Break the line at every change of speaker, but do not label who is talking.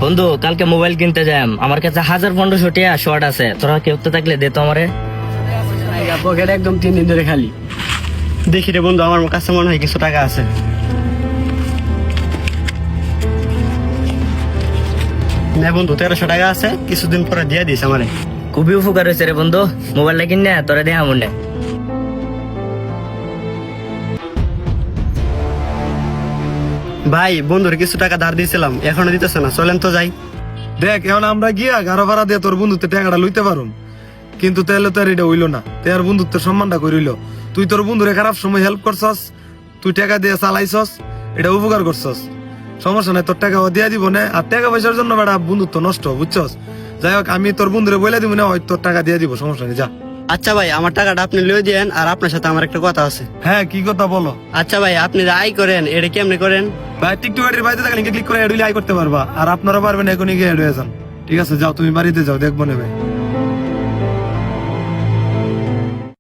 বন্ধু কালকে মোবাইল কিনতে যাম, আমার কাছে 1500 টাকা শর্ট আছে, তোরা কেউ তো থাকলে দে তো আমারে।
পকেট একদম 3 দিন ধরে খালি।
দেখি রে বন্ধু, আমার কাছে মনে হয় কিছু টাকা আছে। না বন্ধু, 1300 টাকা আছে, কিছুদিন পরে দিয়ে দিস আমারে।
খুবই উপকার হয়েছে রে বন্ধু, মোবাইলটা কিনে তোরা দে আমনে।
ভাই বন্ধুর কিছু টাকা ধার দিয়েছিলাম, এখনো দিতেছে না, চলেন তো যাই।
দেখ এখন আমরা গিয়া গাড়ো ভাড়া দিয়ে তোর বন্ধুত্বে টাকাটা লইতে পারুম, কিন্তু তাহলে তো আর এটা হইলো না। তে আর বন্ধুত্বের সম্মানটা করিল। তুই তোর বন্ধুরে খারাপ সময় হেল্প করছস, তুই টাকা দিয়ে চালাইছস, এটা উপকার করছস। সমস্যা নাই, তোর টাকা ও দিয়া দিব না। আর টাকা পয়সার জন্য বেটা বন্ধুত্ব নষ্ট, বুঝছস? যাই হোক, আমি তোর বন্ধুরে বলে দিব না, হয় তোর টাকা দিয়ে দিব, সমস্যা নেই, যা।
আচ্ছা ভাই, আমার টাকাটা আপনি লয়ে দিয়েন, আর আপনার সাথে আমার একটা কথা আছে।
হ্যাঁ, কি কথা বলো?
আচ্ছা ভাই, আপনি যে আয় করেন এটা কেমনে করেন?
ভাই টিকটক আইডির বাড়িতে থাকলে ক্লিক করে এড হইলে আয় করতে পারবা, আর আপনারা পারবেন এখনই গিয়ে এড হয়ে যান। ঠিক আছে, যাও তুমি বাড়িতে যাও, দেখবো না ভাই।